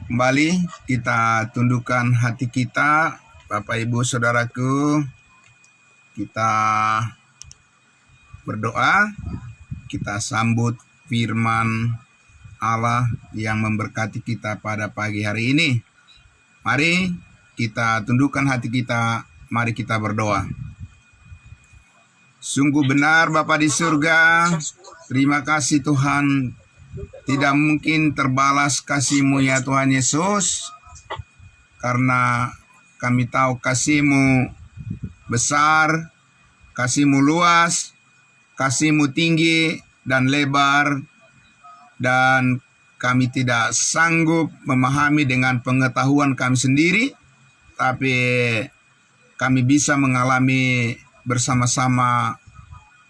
Kembali kita tundukkan hati kita, Bapak Ibu Saudaraku, kita berdoa, kita sambut firman Allah yang memberkati kita pada pagi hari ini. Mari kita tundukkan hati kita, mari kita berdoa. Sungguh benar Bapa di surga, terima kasih Tuhan. Tidak mungkin terbalas kasih-Mu ya Tuhan Yesus, karena kami tahu kasih-Mu besar, kasih-Mu luas, kasih-Mu tinggi dan lebar, dan kami tidak sanggup memahami dengan pengetahuan kami sendiri, tapi kami bisa mengalami bersama-sama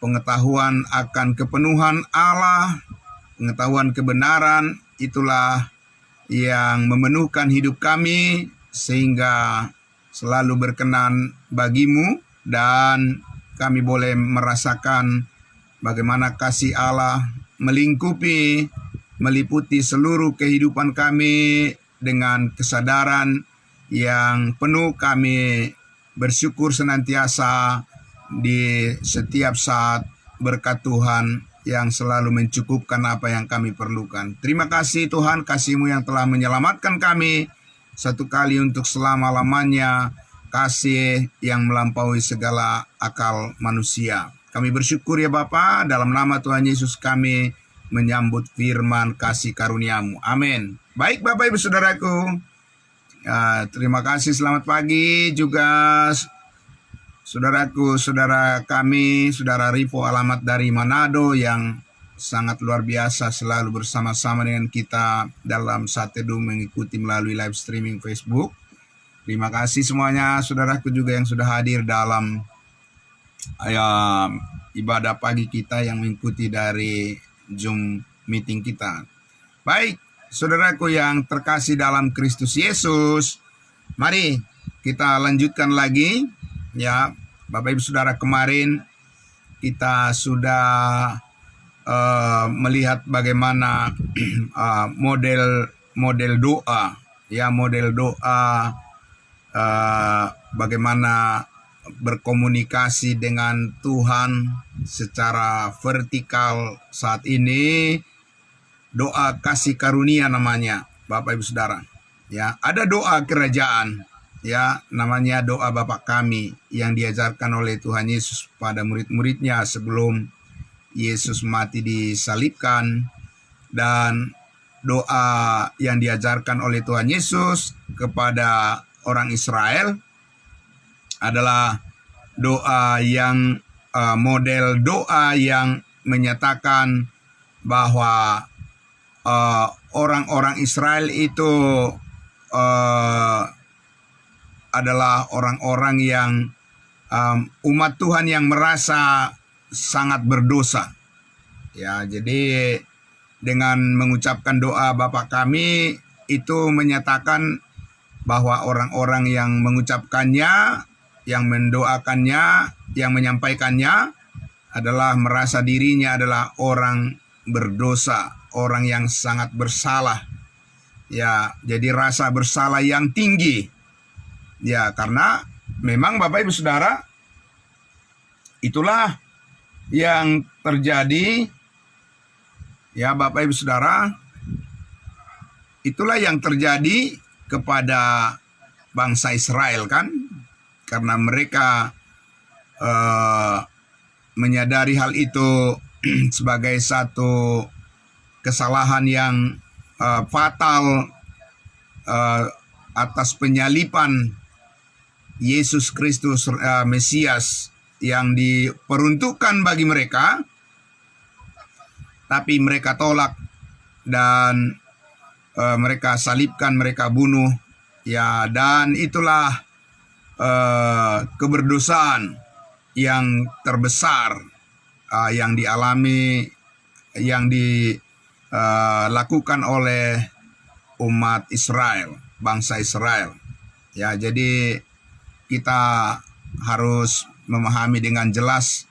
pengetahuan akan kepenuhan Allah, pengetahuan kebenaran. Itulah yang memenuhkan hidup kami sehingga selalu berkenan bagi-Mu, dan kami boleh merasakan bagaimana kasih Allah melingkupi, meliputi seluruh kehidupan kami dengan kesadaran yang penuh. Kami bersyukur senantiasa di setiap saat berkat Tuhan yang selalu mencukupkan apa yang kami perlukan. Terima kasih Tuhan, kasih-Mu yang telah menyelamatkan kami satu kali untuk selama-lamanya, kasih yang melampaui segala akal manusia. Kami bersyukur ya Bapa, dalam nama Tuhan Yesus kami menyambut firman kasih karunia-Mu. Amin. Baik Bapak Ibu Saudaraku, terima kasih, selamat pagi juga saudaraku, saudara kami, saudara Ripo alamat dari Manado yang sangat luar biasa selalu bersama-sama dengan kita dalam saat teduh mengikuti melalui live streaming Facebook. Terima kasih semuanya, saudaraku juga yang sudah hadir dalam ibadah pagi kita yang mengikuti dari Zoom meeting kita. Baik, saudaraku yang terkasih dalam Kristus Yesus, mari kita lanjutkan lagi. Ya, Bapak Ibu Saudara, kemarin kita sudah melihat bagaimana model doa, ya, model doa, bagaimana berkomunikasi dengan Tuhan secara vertikal. Saat ini doa kasih karunia namanya, Bapak Ibu Saudara. Ya, ada doa kerajaan, ya, namanya doa Bapa kami yang diajarkan oleh Tuhan Yesus pada murid-muridnya sebelum Yesus mati disalibkan, dan doa yang diajarkan oleh Tuhan Yesus kepada orang Israel adalah doa yang model doa yang menyatakan bahwa orang-orang Israel itu adalah orang-orang yang umat Tuhan yang merasa sangat berdosa. Ya, jadi dengan mengucapkan doa Bapa kami itu menyatakan bahwa orang-orang yang mengucapkannya, yang mendoakannya, yang menyampaikannya adalah merasa dirinya adalah orang berdosa, orang yang sangat bersalah. Ya, jadi rasa bersalah yang tinggi. Ya, karena memang Bapak Ibu Saudara, itulah yang terjadi. Ya, Bapak Ibu Saudara, itulah yang terjadi kepada bangsa Israel, kan? Karena mereka menyadari hal itu sebagai satu kesalahan yang fatal atas penyalipan Yesus Kristus Mesias yang diperuntukkan bagi mereka, tapi mereka tolak dan mereka salibkan, mereka bunuh. Ya, dan itulah keberdosaan yang terbesar yang dialami, yang dilakukan oleh umat Israel, bangsa Israel. Ya, jadi kita harus memahami dengan jelas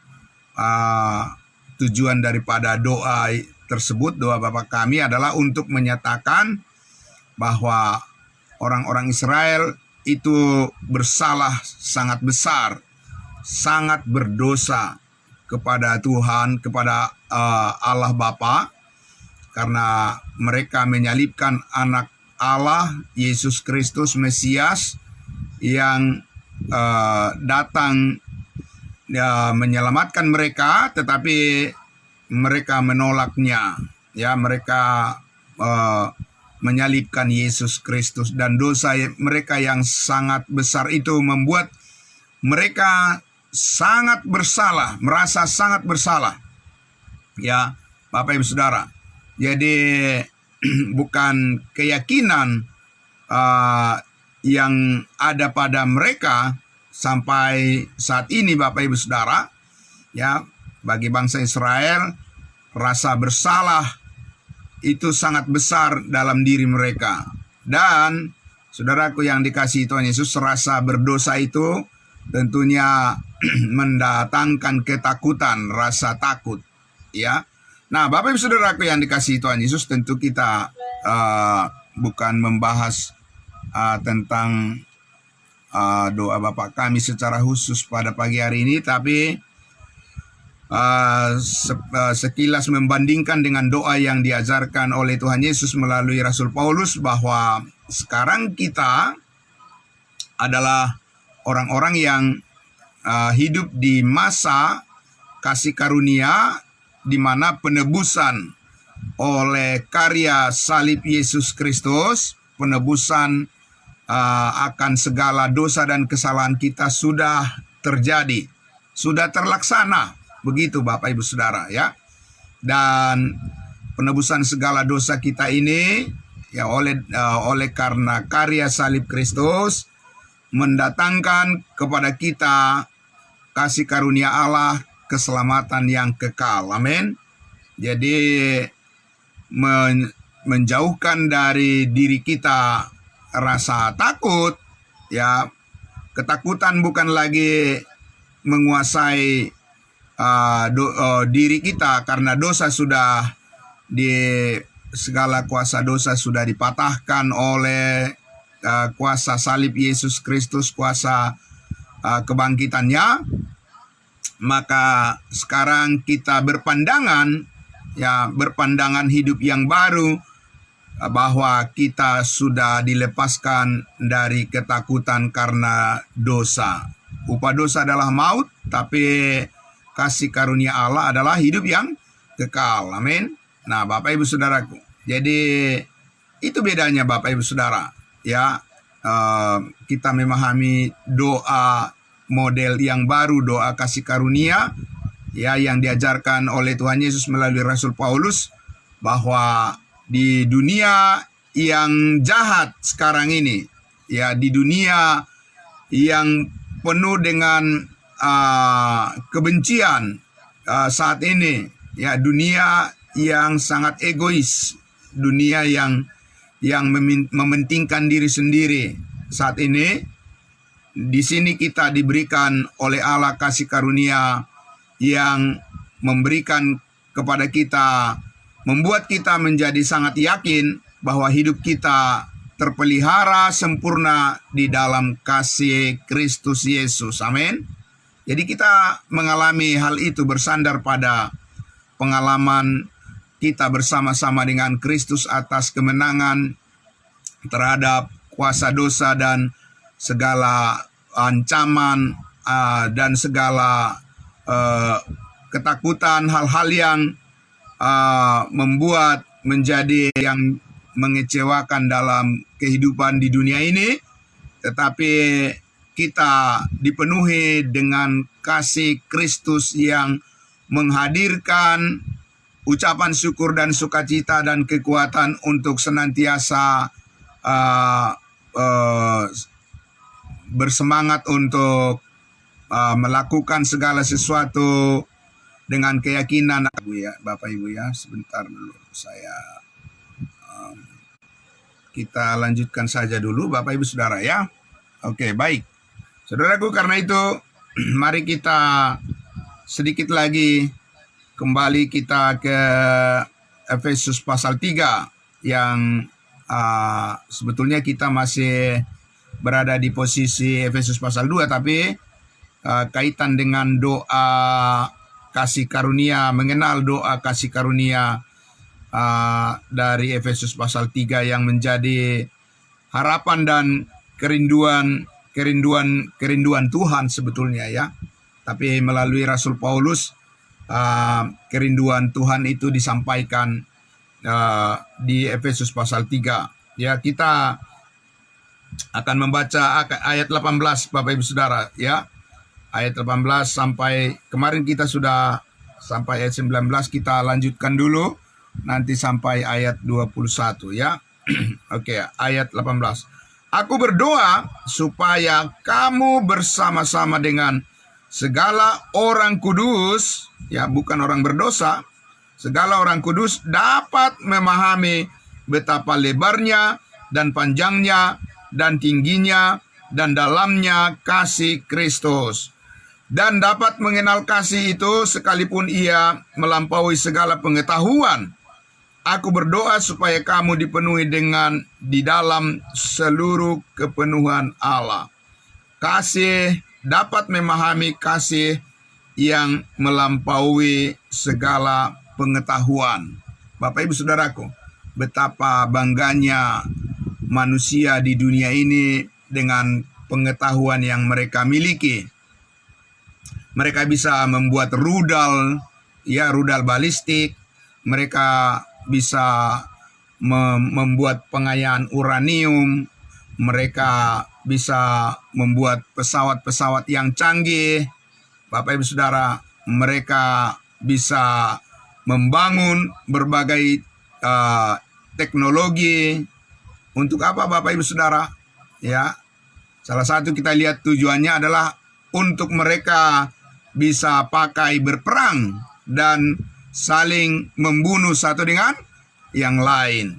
tujuan daripada doa tersebut. Doa Bapa kami adalah untuk menyatakan bahwa orang-orang Israel itu bersalah sangat besar, sangat berdosa kepada Tuhan, kepada Allah Bapa, karena mereka menyalibkan anak Allah, Yesus Kristus Mesias, yang datang menyelamatkan mereka, tetapi mereka menolaknya. Ya, mereka menyalibkan Yesus Kristus, dan dosa mereka yang sangat besar itu membuat mereka sangat bersalah, merasa sangat bersalah. Ya, Bapak Ibu Saudara. Jadi bukan keyakinan yang ada pada mereka sampai saat ini, Bapak Ibu Saudara, ya, bagi bangsa Israel, rasa bersalah itu sangat besar dalam diri mereka. Dan saudaraku yang dikasihi Tuhan Yesus, rasa berdosa itu tentunya mendatangkan ketakutan, rasa takut, ya. Nah, Bapak Ibu Saudaraku yang dikasihi Tuhan Yesus, tentu kita bukan membahas tentang doa Bapa kami secara khusus pada pagi hari ini, tapi sekilas membandingkan dengan doa yang diajarkan oleh Tuhan Yesus melalui Rasul Paulus, bahwa sekarang kita adalah orang-orang yang hidup di masa kasih karunia, di mana penebusan oleh karya salib Yesus Kristus, penebusan akan segala dosa dan kesalahan kita sudah terjadi, sudah terlaksana. Begitu Bapak Ibu Saudara, ya. Dan penebusan segala dosa kita ini ya oleh karena karya salib Kristus mendatangkan kepada kita kasih karunia Allah, keselamatan yang kekal. Amin. Jadi menjauhkan dari diri kita rasa takut, ya. Ketakutan bukan lagi menguasai diri kita, karena dosa sudah segala kuasa dosa sudah dipatahkan oleh kuasa salib Yesus Kristus, kuasa kebangkitannya. Maka sekarang kita berpandangan hidup yang baru, bahwa kita sudah dilepaskan dari ketakutan karena dosa. Upah dosa adalah maut, tapi kasih karunia Allah adalah hidup yang kekal. Amin. Nah, Bapak Ibu Saudaraku, jadi itu bedanya Bapak Ibu Saudara, ya. Kita memahami doa model yang baru, doa kasih karunia, ya, yang diajarkan oleh Tuhan Yesus melalui Rasul Paulus, bahwa di dunia yang jahat sekarang ini, ya, di dunia yang penuh dengan kebencian saat ini, ya, dunia yang sangat egois, dunia yang mementingkan diri sendiri saat ini. Di sini kita diberikan oleh Allah kasih karunia yang memberikan kepada kita, membuat kita menjadi sangat yakin bahwa hidup kita terpelihara sempurna di dalam kasih Kristus Yesus. Amin. Jadi kita mengalami hal itu bersandar pada pengalaman kita bersama-sama dengan Kristus atas kemenangan terhadap kuasa dosa dan segala ancaman dan segala ketakutan, hal-hal yang membuat menjadi yang mengecewakan dalam kehidupan di dunia ini. Tetapi kita dipenuhi dengan kasih Kristus yang menghadirkan ucapan syukur dan sukacita dan kekuatan untuk senantiasa bersemangat untuk melakukan segala sesuatu dengan keyakinan. Bapak Ibu ya, sebentar dulu kita lanjutkan saja dulu Bapak Ibu Saudara ya. Oke, baik. Saudaraku, karena itu mari kita sedikit lagi kembali kita ke Efesus pasal 3 yang sebetulnya kita masih berada di posisi Efesus pasal 2, tapi kaitan dengan doa kasih karunia, mengenal doa kasih karunia dari Efesus pasal 3 yang menjadi harapan dan kerinduan Tuhan sebetulnya ya. Tapi melalui Rasul Paulus kerinduan Tuhan itu disampaikan di Efesus pasal 3. Ya, kita akan membaca ayat 18 Bapak Ibu Saudara ya. Ayat 18 sampai kemarin kita sudah sampai ayat 19, kita lanjutkan dulu nanti sampai ayat 21 ya. Oke, ayat 18. Aku berdoa supaya kamu bersama-sama dengan segala orang kudus, ya bukan orang berdosa, segala orang kudus dapat memahami betapa lebarnya dan panjangnya dan tingginya dan dalamnya kasih Kristus, dan dapat mengenal kasih itu sekalipun ia melampaui segala pengetahuan. Aku berdoa supaya kamu dipenuhi dengan di dalam seluruh kepenuhan Allah. Kasih dapat memahami kasih yang melampaui segala pengetahuan. Bapak Ibu Saudaraku, betapa bangganya manusia di dunia ini dengan pengetahuan yang mereka miliki. Mereka bisa membuat rudal balistik. Mereka bisa membuat pengayaan uranium. Mereka bisa membuat pesawat-pesawat yang canggih. Bapak Ibu Saudara, mereka bisa membangun berbagai teknologi. Untuk apa Bapak Ibu Saudara? Ya, salah satu kita lihat tujuannya adalah untuk mereka bisa pakai berperang dan saling membunuh satu dengan yang lain.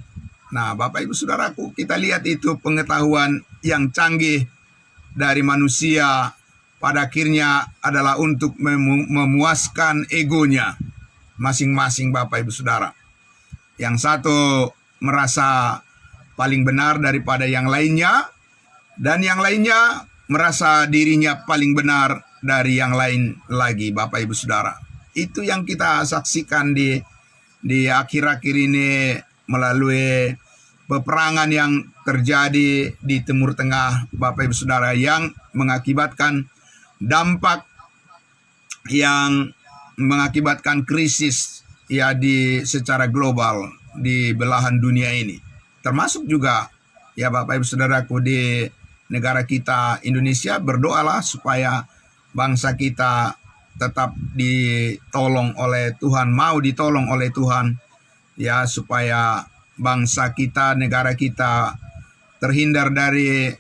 Nah, Bapak Ibu Saudaraku, kita lihat itu pengetahuan yang canggih dari manusia pada akhirnya adalah untuk memuaskan egonya masing-masing Bapak Ibu Saudara. Yang satu merasa paling benar daripada yang lainnya, dan yang lainnya merasa dirinya paling benar dari yang lain lagi Bapak Ibu Saudara. Itu yang kita saksikan di akhir-akhir ini melalui peperangan yang terjadi di Timur Tengah Bapak Ibu Saudara, yang mengakibatkan dampak yang mengakibatkan krisis ya secara global di belahan dunia ini. Termasuk juga ya Bapak Ibu Saudaraku di negara kita Indonesia. Berdoalah supaya bangsa kita tetap ditolong oleh Tuhan, mau ditolong oleh Tuhan ya, supaya bangsa kita, negara kita terhindar dari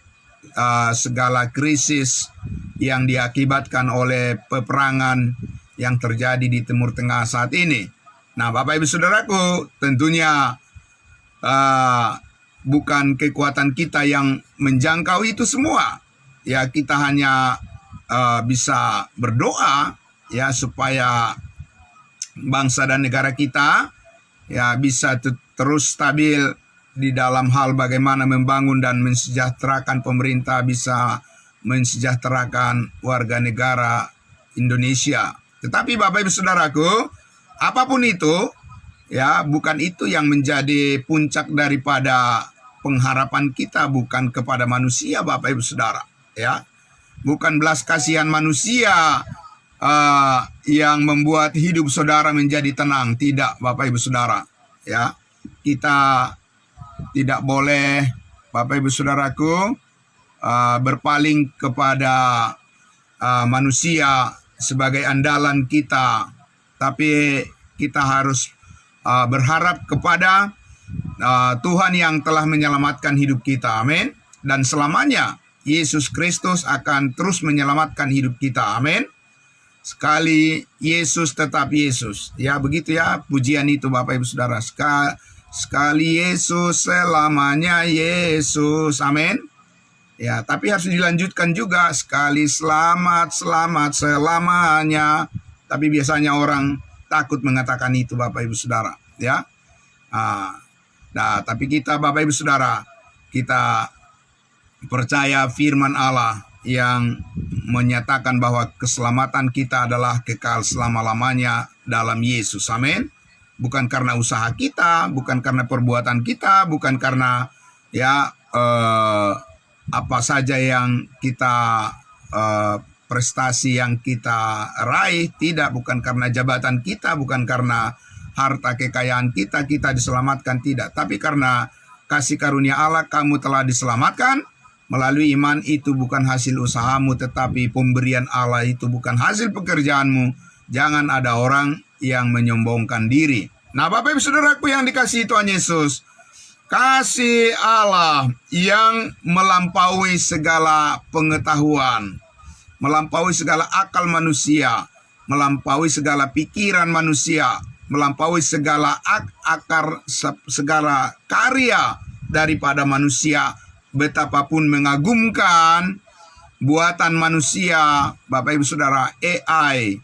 segala krisis yang diakibatkan oleh peperangan yang terjadi di Timur Tengah saat ini. Nah, Bapak Ibu Saudaraku, tentunya bukan kekuatan kita yang menjangkau itu semua. Ya, kita hanya bisa berdoa ya supaya bangsa dan negara kita ya bisa terus stabil di dalam hal bagaimana membangun dan mensejahterakan pemerintah, bisa mensejahterakan warga negara Indonesia. Tetapi Bapak Ibu Saudaraku, apapun itu ya, bukan itu yang menjadi puncak daripada pengharapan kita, bukan kepada manusia Bapak Ibu Saudara ya. Bukan belas kasihan manusia yang membuat hidup saudara menjadi tenang. Tidak Bapak Ibu Saudara ya. Kita tidak boleh Bapak Ibu Saudaraku berpaling kepada manusia sebagai andalan kita, tapi kita harus berharap kepada Tuhan yang telah menyelamatkan hidup kita. Amin. Dan selamanya Yesus Kristus akan terus menyelamatkan hidup kita. Amin. Sekali Yesus tetap Yesus. Ya, begitu ya pujian itu Bapak Ibu Saudara. Sekali Yesus, selamanya Yesus. Amin. Ya, tapi harus dilanjutkan juga, sekali selamat, selamat selamanya. Tapi biasanya orang takut mengatakan itu Bapak Ibu Saudara. Ya, Nah, tapi kita Bapak Ibu Saudara, kita percaya firman Allah yang menyatakan bahwa keselamatan kita adalah kekal selama-lamanya dalam Yesus. Amin. Bukan karena usaha kita, bukan karena perbuatan kita, bukan karena apa saja yang kita prestasi yang kita raih, tidak, bukan karena jabatan kita, bukan karena harta kekayaan kita diselamatkan, tidak, tapi karena kasih karunia Allah kamu telah diselamatkan melalui iman. Itu bukan hasil usahamu, tetapi pemberian Allah. Itu bukan hasil pekerjaanmu. Jangan ada orang yang menyombongkan diri. Nah, Bapak Ibu Saudaraku yang dikasihi Tuhan Yesus, kasih Allah yang melampaui segala pengetahuan, melampaui segala akal manusia, melampaui segala pikiran manusia, melampaui segala segala karya daripada manusia. Betapapun mengagumkan buatan manusia, Bapak Ibu Saudara, AI,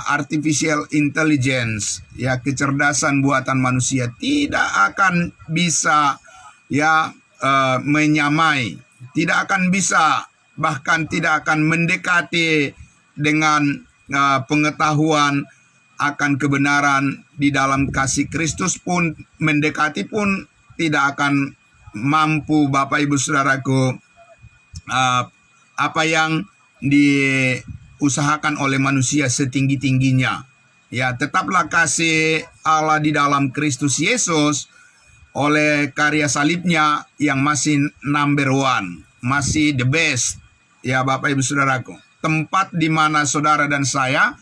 artificial intelligence, kecerdasan buatan manusia tidak akan bisa menyamai, tidak akan bisa, bahkan tidak akan mendekati dengan pengetahuan akan kebenaran di dalam kasih Kristus pun, mendekati pun tidak akan mampu, Bapak Ibu Saudaraku, apa yang diusahakan oleh manusia setinggi-tingginya. Tetaplah kasih Allah di dalam Kristus Yesus oleh karya salibnya yang masih number one, masih the best. Bapak Ibu Saudaraku, tempat di mana saudara dan saya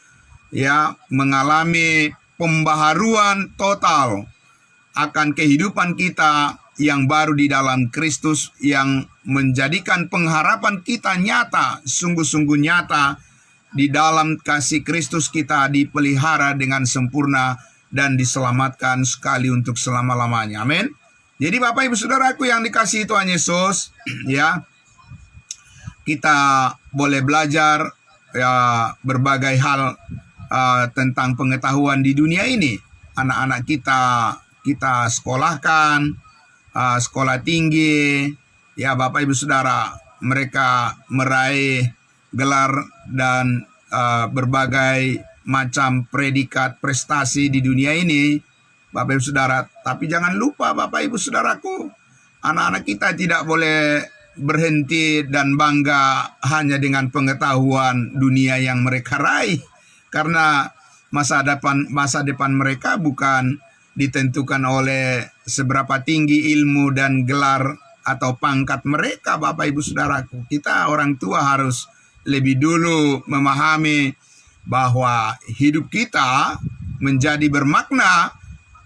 mengalami pembaharuan total akan kehidupan kita yang baru di dalam Kristus, yang menjadikan pengharapan kita nyata, sungguh-sungguh nyata. Di dalam kasih Kristus kita dipelihara dengan sempurna dan diselamatkan sekali untuk selama-lamanya. Amin. Jadi Bapak Ibu Saudaraku yang dikasihi Tuhan Yesus, kita boleh belajar berbagai hal tentang pengetahuan di dunia ini. Anak-anak kita sekolahkan, sekolah tinggi, Bapak Ibu Saudara, mereka meraih gelar dan berbagai macam predikat prestasi di dunia ini, Bapak Ibu Saudara. Tapi jangan lupa Bapak Ibu Saudaraku, anak-anak kita tidak boleh berhenti dan bangga hanya dengan pengetahuan dunia yang mereka raih. Karena masa depan mereka bukan ditentukan oleh seberapa tinggi ilmu dan gelar atau pangkat mereka, Bapak Ibu Saudaraku. Kita orang tua harus lebih dulu memahami bahwa hidup kita menjadi bermakna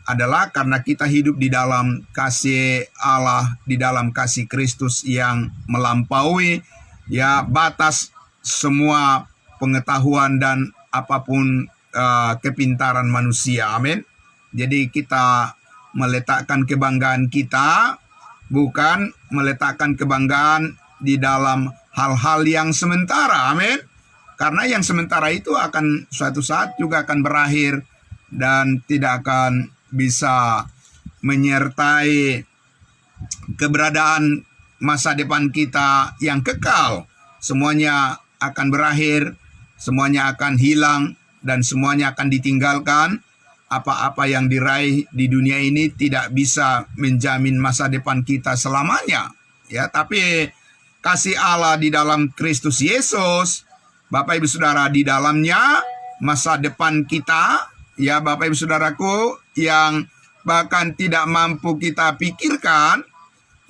adalah karena kita hidup di dalam kasih Allah, di dalam kasih Kristus yang melampaui batas semua pengetahuan dan apapun kepintaran manusia. Amin. Jadi kita meletakkan kebanggaan kita, bukan meletakkan kebanggaan di dalam hal-hal yang sementara. Amin. Karena yang sementara itu akan suatu saat juga akan berakhir dan tidak akan bisa menyertai keberadaan masa depan kita yang kekal. Semuanya akan berakhir, semuanya akan hilang, dan semuanya akan ditinggalkan. Apa-apa yang diraih di dunia ini tidak bisa menjamin masa depan kita selamanya. Tapi kasih Allah di dalam Kristus Yesus, Bapak Ibu Saudara, di dalamnya masa depan kita, Bapak Ibu Saudaraku, yang bahkan tidak mampu kita pikirkan,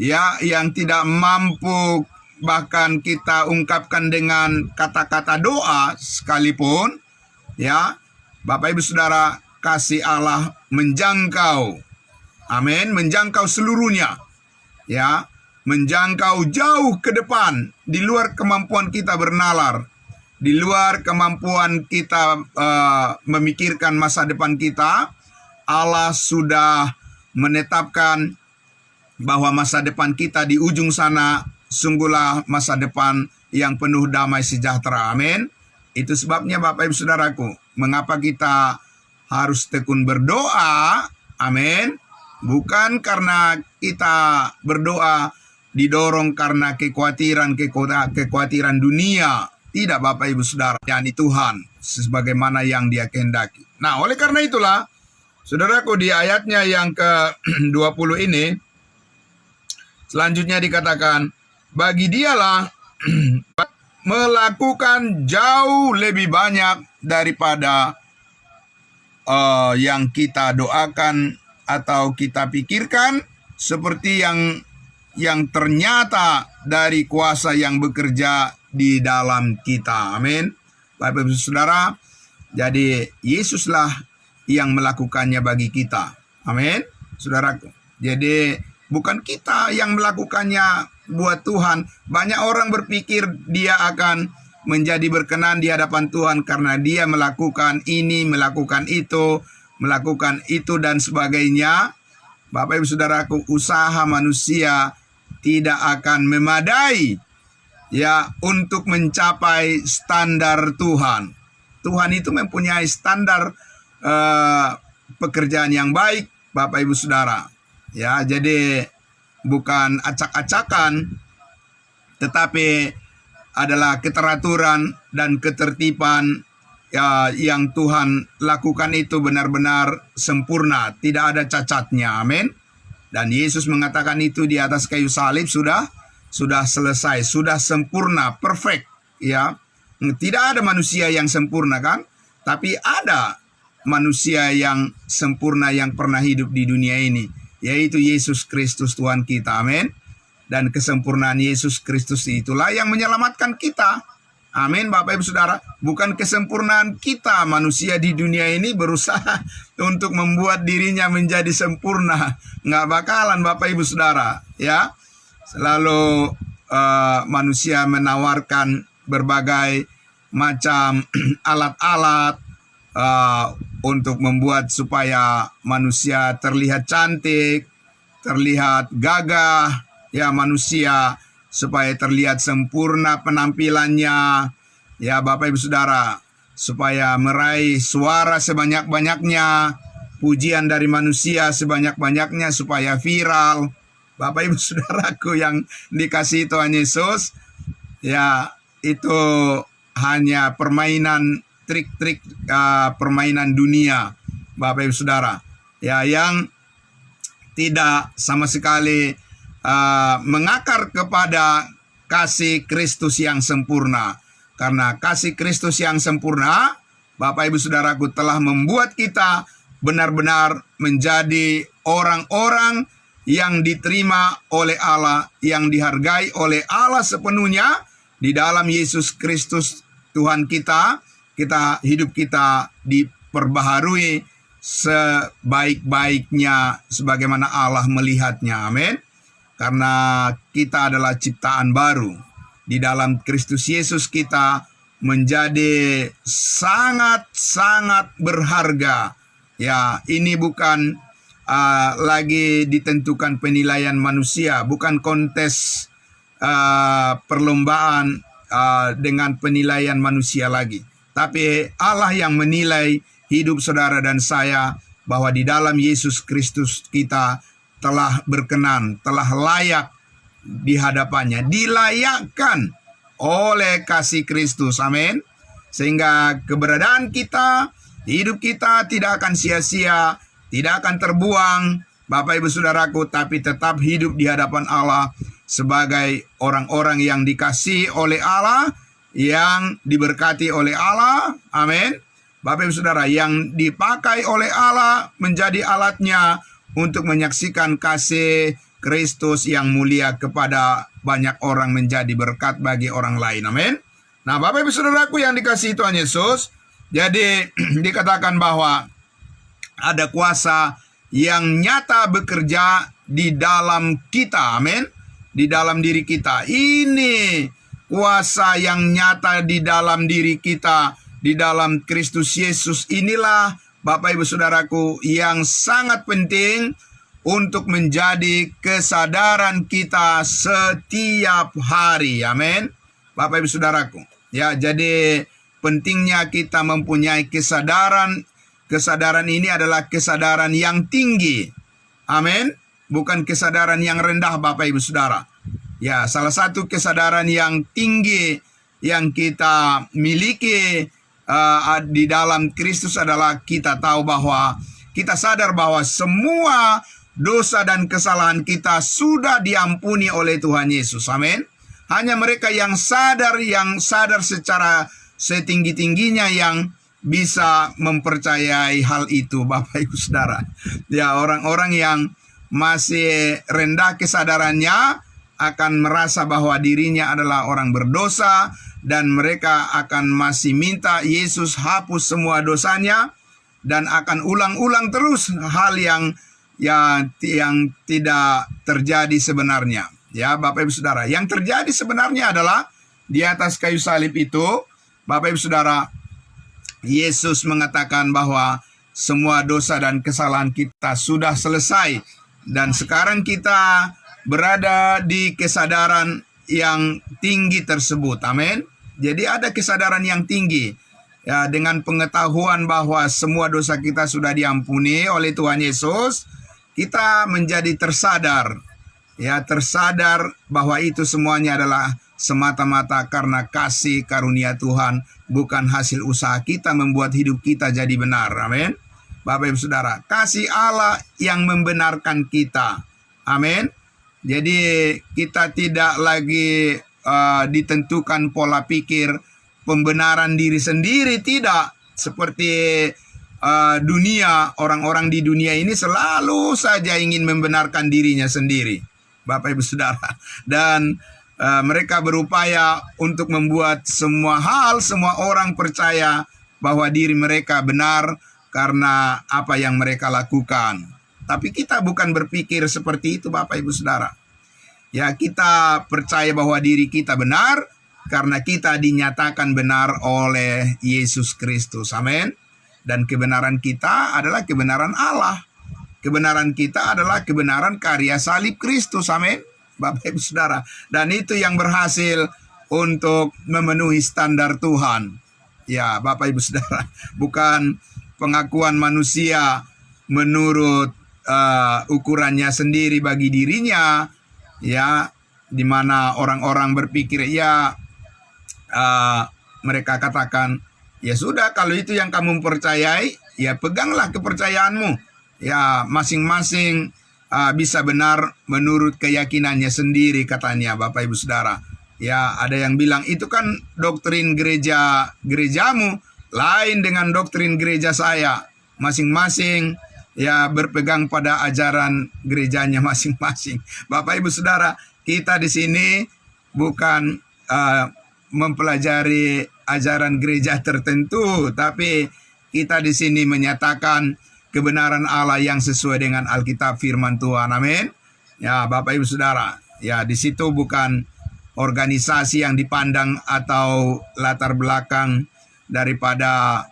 yang tidak mampu bahkan kita ungkapkan dengan kata-kata doa sekalipun, Bapak Ibu Saudara, kasih Allah menjangkau, amin, menjangkau seluruhnya, menjangkau jauh ke depan, di luar kemampuan kita bernalar, di luar kemampuan kita memikirkan masa depan kita. Allah sudah menetapkan bahwa masa depan kita di ujung sana sungguhlah masa depan yang penuh damai sejahtera. Amin. Itu sebabnya Bapak Ibu Saudaraku, mengapa kita harus tekun berdoa. Amin. Bukan karena kita berdoa didorong karena kekhawatiran dunia. Tidak, Bapak Ibu Saudara, yakni Tuhan sebagaimana yang Dia kehendaki. Nah, oleh karena itulah, saudaraku, di ayatnya yang ke-20 ini, selanjutnya dikatakan, bagi Dialah melakukan jauh lebih banyak daripada yang kita doakan atau kita pikirkan, seperti yang ternyata dari kuasa yang bekerja di dalam kita. Amin. Bapak Ibu Saudara, jadi Yesuslah yang melakukannya bagi kita. Amin, saudaraku. Jadi bukan kita yang melakukannya buat Tuhan. Banyak orang berpikir dia akan menjadi berkenan di hadapan Tuhan karena dia melakukan ini, melakukan itu dan sebagainya. Bapak Ibu Saudaraku, usaha manusia tidak akan memadai ya untuk mencapai standar Tuhan. Tuhan itu mempunyai standar pekerjaan yang baik, Bapak Ibu Saudara. Ya, jadi bukan acak-acakan, tetapi adalah keteraturan dan ketertiban ya, yang Tuhan lakukan itu benar-benar sempurna, tidak ada cacatnya. Amin. Dan Yesus mengatakan itu di atas kayu salib sudah selesai, sudah sempurna, perfect, ya. Tidak ada manusia yang sempurna, kan? Tapi ada manusia yang sempurna yang pernah hidup di dunia ini, yaitu Yesus Kristus Tuhan kita. Amin. Dan kesempurnaan Yesus Kristus itulah yang menyelamatkan kita. Amin, Bapak Ibu Saudara. Bukan kesempurnaan kita manusia di dunia ini berusaha untuk membuat dirinya menjadi sempurna. Nggak bakalan, Bapak Ibu Saudara, ya. Selalu manusia menawarkan berbagai macam alat-alat untuk membuat supaya manusia terlihat cantik, terlihat gagah, ya, manusia supaya terlihat sempurna penampilannya, ya Bapak Ibu Saudara, supaya meraih suara sebanyak-banyaknya, pujian dari manusia sebanyak-banyaknya, supaya viral. Bapak Ibu Saudaraku yang dikasihi Tuhan Yesus, ya itu hanya permainan trik-trik permainan dunia, Bapak Ibu Saudara, ya, yang tidak sama sekali mengakar kepada kasih Kristus yang sempurna. Karena kasih Kristus yang sempurna, Bapak Ibu Saudaraku, telah membuat kita benar-benar menjadi orang-orang yang diterima oleh Allah, yang dihargai oleh Allah sepenuhnya di dalam Yesus Kristus Tuhan kita. Hidup kita diperbaharui sebaik-baiknya sebagaimana Allah melihatnya. Amin. Karena kita adalah ciptaan baru. Di dalam Kristus Yesus kita menjadi sangat-sangat berharga. Ya, ini bukan lagi ditentukan penilaian manusia, bukan kontes perlombaan dengan penilaian manusia lagi. Tapi Allah yang menilai hidup saudara dan saya, bahwa di dalam Yesus Kristus kita telah berkenan, telah layak di hadapannya, dilayakkan oleh kasih Kristus. Amin. Sehingga keberadaan kita, hidup kita tidak akan sia-sia, tidak akan terbuang, Bapak Ibu Saudaraku, tapi tetap hidup di hadapan Allah sebagai orang-orang yang dikasihi oleh Allah, yang diberkati oleh Allah. Amin. Bapak Ibu Saudara, yang dipakai oleh Allah menjadi alatnya untuk menyaksikan kasih Kristus yang mulia kepada banyak orang, menjadi berkat bagi orang lain. Amin. Nah, Bapak Ibu Saudaraku yang dikasihi Tuhan Yesus, jadi dikatakan bahwa ada kuasa yang nyata bekerja di dalam kita. Amin. Di dalam diri kita. Ini kuasa yang nyata di dalam diri kita, di dalam Kristus Yesus. Inilah, Bapak Ibu Saudaraku, yang sangat penting untuk menjadi kesadaran kita setiap hari. Amin. Bapak Ibu Saudaraku, ya, jadi pentingnya kita mempunyai kesadaran. Kesadaran ini adalah kesadaran yang tinggi. Amin. Bukan kesadaran yang rendah Bapak Ibu Saudara. Ya, salah satu kesadaran yang tinggi yang kita miliki di dalam Kristus adalah kita tahu bahwa kita sadar bahwa semua dosa dan kesalahan kita sudah diampuni oleh Tuhan Yesus. Amin. Hanya mereka yang sadar secara setinggi-tingginya yang bisa mempercayai hal itu, Bapak Ibu Saudara. Ya, orang-orang yang masih rendah kesadarannya akan merasa bahwa dirinya adalah orang berdosa dan mereka akan masih minta Yesus hapus semua dosanya dan akan ulang-ulang terus hal yang tidak terjadi sebenarnya. Ya, Bapak Ibu Saudara, yang terjadi sebenarnya adalah di atas kayu salib itu, Bapak Ibu Saudara, Yesus mengatakan bahwa semua dosa dan kesalahan kita sudah selesai. Dan sekarang kita berada di kesadaran yang tinggi tersebut. Amin. Jadi ada kesadaran yang tinggi. Ya, dengan pengetahuan bahwa semua dosa kita sudah diampuni oleh Tuhan Yesus, kita menjadi tersadar. Ya, tersadar bahwa itu semuanya adalah semata-mata karena kasih karunia Tuhan, bukan hasil usaha kita membuat hidup kita jadi benar. Amin. Bapak Ibu Saudara, kasih Allah yang membenarkan kita. Amin. Jadi kita tidak lagi ditentukan pola pikir pembenaran diri sendiri, tidak. Seperti dunia, orang-orang di dunia ini selalu saja ingin membenarkan dirinya sendiri, Bapak Ibu Saudara. Dan mereka berupaya untuk membuat semua orang percaya bahwa diri mereka benar karena apa yang mereka lakukan. Tapi kita bukan berpikir seperti itu, Bapak Ibu Saudara. Ya, kita percaya bahwa diri kita benar karena kita dinyatakan benar oleh Yesus Kristus. Amin. Dan kebenaran kita adalah kebenaran Allah. Kebenaran kita adalah kebenaran karya salib Kristus. Amin. Bapak Ibu Saudara. Dan itu yang berhasil untuk memenuhi standar Tuhan. Ya, Bapak Ibu Saudara. Bukan pengakuan manusia menurut ukurannya sendiri bagi dirinya, ya, di mana orang-orang berpikir mereka katakan, ya sudah, kalau itu yang kamu percayai, ya peganglah kepercayaanmu. Ya, masing-masing bisa benar menurut keyakinannya sendiri, katanya, Bapak Ibu Saudara. Ya, ada yang bilang itu kan doktrin gerejamu lain dengan doktrin gereja saya. Masing-masing ya berpegang pada ajaran gerejanya masing-masing. Bapak Ibu Saudara, kita di sini bukan mempelajari ajaran gereja tertentu, tapi kita di sini menyatakan kebenaran Allah yang sesuai dengan Alkitab firman Tuhan. Amin. Ya, Bapak Ibu Saudara, ya di situ bukan organisasi yang dipandang atau latar belakang daripada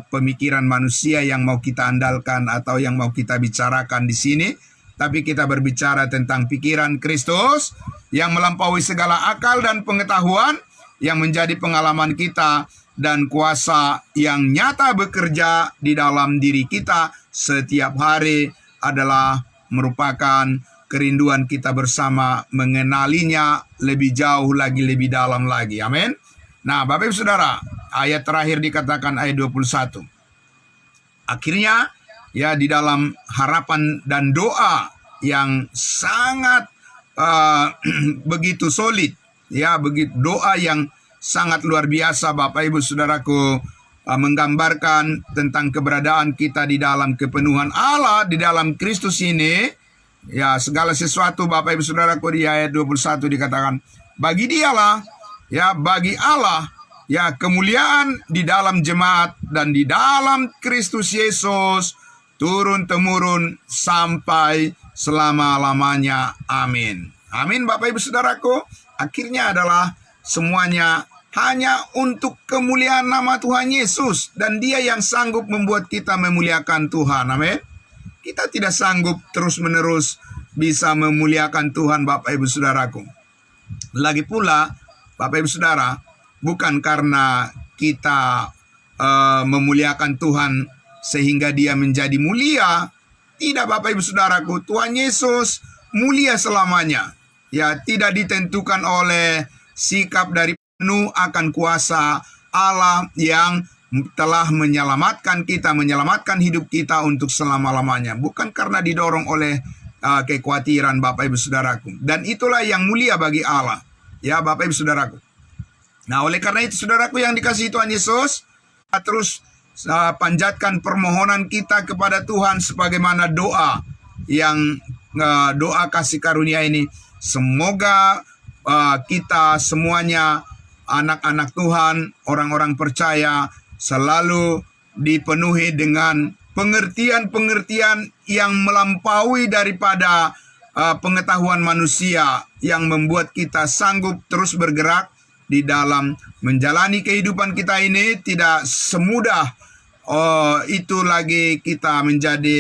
pemikiran manusia yang mau kita andalkan atau yang mau kita bicarakan di sini, tapi kita berbicara tentang pikiran Kristus yang melampaui segala akal dan pengetahuan, yang menjadi pengalaman kita dan kuasa yang nyata bekerja di dalam diri kita setiap hari adalah merupakan kerinduan kita bersama mengenalinya lebih jauh lagi, lebih dalam lagi. Amin. Nah, Bapak Ibu Saudara, ayat terakhir dikatakan ayat 21. Akhirnya, ya di dalam harapan dan doa yang sangat begitu solid, ya begitu doa yang sangat luar biasa, Bapak Ibu Saudaraku, menggambarkan tentang keberadaan kita di dalam kepenuhan Allah di dalam Kristus ini. Ya, segala sesuatu, Bapak Ibu Saudaraku, di ayat 21 dikatakan, bagi dialah, ya bagi Allah, ya kemuliaan di dalam jemaat dan di dalam Kristus Yesus turun-temurun sampai selama-lamanya. Amin. Amin, Bapak Ibu Saudaraku. Akhirnya adalah semuanya hanya untuk kemuliaan nama Tuhan Yesus, dan Dia yang sanggup membuat kita memuliakan Tuhan. Amin. Kita tidak sanggup terus-menerus bisa memuliakan Tuhan, Bapak Ibu Saudaraku. Lagi pula, Bapak Ibu Saudara, bukan karena kita memuliakan Tuhan sehingga Dia menjadi mulia, Tidak Bapak Ibu Saudaraku, Tuhan Yesus mulia selamanya. Ya, tidak ditentukan oleh sikap dari penuh akan kuasa Allah yang telah menyelamatkan kita, menyelamatkan hidup kita untuk selama-lamanya. Bukan karena didorong oleh kekhawatiran Bapak Ibu Saudaraku. Dan itulah yang mulia bagi Allah. Ya Bapak Ibu Saudaraku. Nah oleh karena itu saudaraku yang dikasihi Tuhan Yesus, terus panjatkan permohonan kita kepada Tuhan sebagaimana doa yang doa kasih karunia ini. Semoga kita semuanya anak-anak Tuhan, orang-orang percaya selalu dipenuhi dengan pengertian-pengertian yang melampaui daripada pengetahuan manusia yang membuat kita sanggup terus bergerak di dalam menjalani kehidupan kita ini. Tidak semudah itu lagi kita menjadi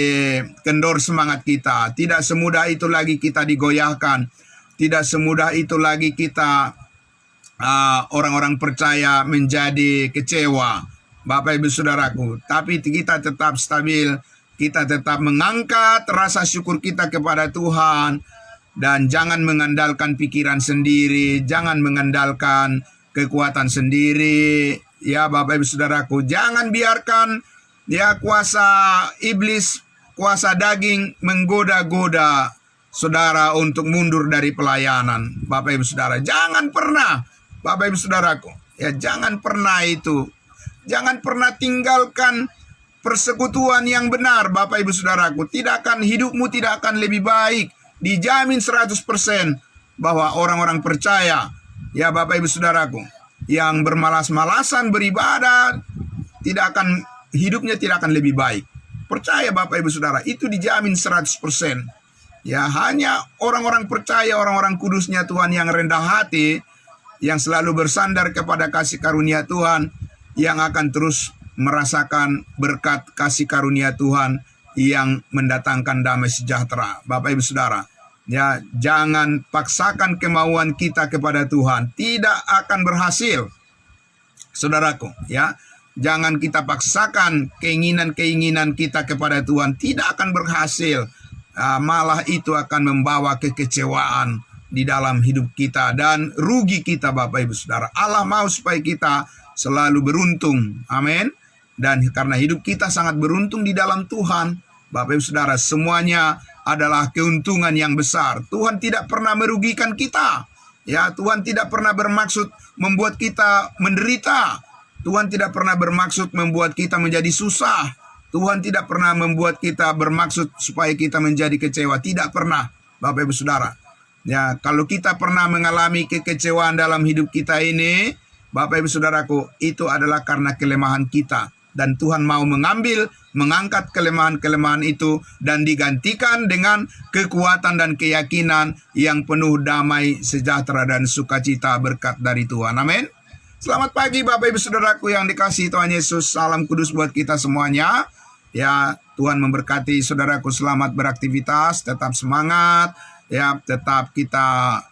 kendor semangat kita. Tidak semudah itu lagi kita digoyahkan. Tidak semudah itu lagi kita orang-orang percaya menjadi kecewa, Bapak Ibu Saudaraku. Tapi kita tetap stabil, kita tetap mengangkat rasa syukur kita kepada Tuhan. Dan jangan mengandalkan pikiran sendiri, jangan mengandalkan kekuatan sendiri. Ya Bapak Ibu Saudaraku, jangan biarkan ya kuasa iblis, kuasa daging menggoda-goda saudara untuk mundur dari pelayanan. Bapak Ibu Saudara, jangan pernah Bapak Ibu Saudaraku, ya jangan pernah itu. Jangan pernah tinggalkan persekutuan yang benar Bapak Ibu Saudaraku. Hidupmu tidak akan lebih baik. Dijamin 100% bahwa orang-orang percaya, ya Bapak Ibu Saudaraku, yang bermalas-malasan beribadah, hidupnya tidak akan lebih baik. Percaya Bapak Ibu Saudara, itu dijamin 100%. Ya hanya orang-orang percaya, orang-orang kudusnya Tuhan yang rendah hati, yang selalu bersandar kepada kasih karunia Tuhan, yang akan terus merasakan berkat kasih karunia Tuhan yang mendatangkan damai sejahtera. Bapak Ibu Saudara, ya jangan paksakan kemauan kita kepada Tuhan, tidak akan berhasil. Saudaraku, ya jangan kita paksakan keinginan-keinginan kita kepada Tuhan, tidak akan berhasil. Malah itu akan membawa kekecewaan di dalam hidup kita dan rugi kita Bapak Ibu Saudara. Allah mau supaya kita selalu beruntung. Amin. Dan karena hidup kita sangat beruntung di dalam Tuhan, Bapak Ibu Saudara, semuanya adalah keuntungan yang besar. Tuhan tidak pernah merugikan kita. Ya, Tuhan tidak pernah bermaksud membuat kita menderita. Tuhan tidak pernah bermaksud membuat kita menjadi susah. Tuhan tidak pernah membuat kita bermaksud supaya kita menjadi kecewa. Tidak pernah, Bapak Ibu Saudara. Ya, kalau kita pernah mengalami kekecewaan dalam hidup kita ini, Bapak Ibu Saudaraku, itu adalah karena kelemahan kita. Dan Tuhan mau mengangkat kelemahan-kelemahan itu dan digantikan dengan kekuatan dan keyakinan yang penuh damai, sejahtera, dan sukacita berkat dari Tuhan. Amin. Selamat pagi Bapak Ibu Saudaraku yang dikasihi Tuhan Yesus. Salam kudus buat kita semuanya. Ya, Tuhan memberkati saudaraku, selamat beraktivitas, tetap semangat. Ya, tetap kita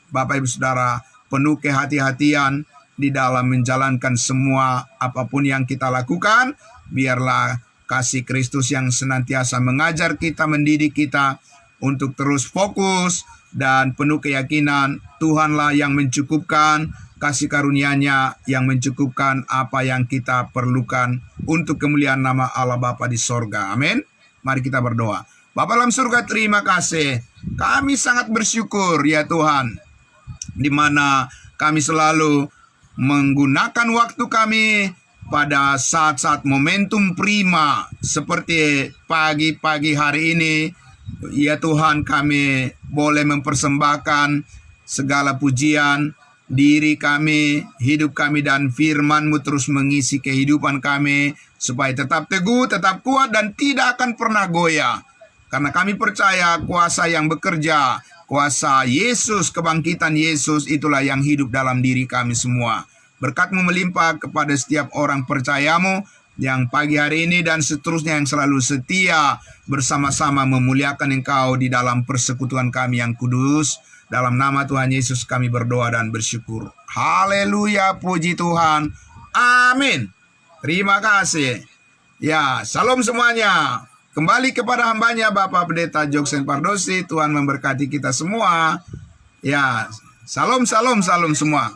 Bapak Ibu Saudara penuh kehati-hatian di dalam menjalankan semua apapun yang kita lakukan. Biarlah kasih Kristus yang senantiasa mengajar kita, mendidik kita untuk terus fokus dan penuh keyakinan Tuhanlah yang mencukupkan, kasih karunia-Nya yang mencukupkan apa yang kita perlukan untuk kemuliaan nama Allah Bapa di sorga. Amin. Mari kita berdoa. Bapa dalam surga, terima kasih. Kami sangat bersyukur ya Tuhan, di mana kami selalu menggunakan waktu kami pada saat-saat momentum prima seperti pagi-pagi hari ini. Ya Tuhan, kami boleh mempersembahkan segala pujian, diri kami, hidup kami, dan firman-Mu terus mengisi kehidupan kami supaya tetap teguh, tetap kuat, dan tidak akan pernah goyah. Karena kami percaya kuasa yang bekerja, kuasa Yesus, kebangkitan Yesus, itulah yang hidup dalam diri kami semua. Berkat-Mu melimpah kepada setiap orang percaya-Mu yang pagi hari ini dan seterusnya, yang selalu setia bersama-sama memuliakan Engkau di dalam persekutuan kami yang kudus. Dalam nama Tuhan Yesus kami berdoa dan bersyukur. Haleluya, puji Tuhan. Amin. Terima kasih. Ya, salam semuanya. Kembali kepada hambanya Bapak Pendeta Joksen Pardosi. Tuhan memberkati kita semua. Ya, salam semua.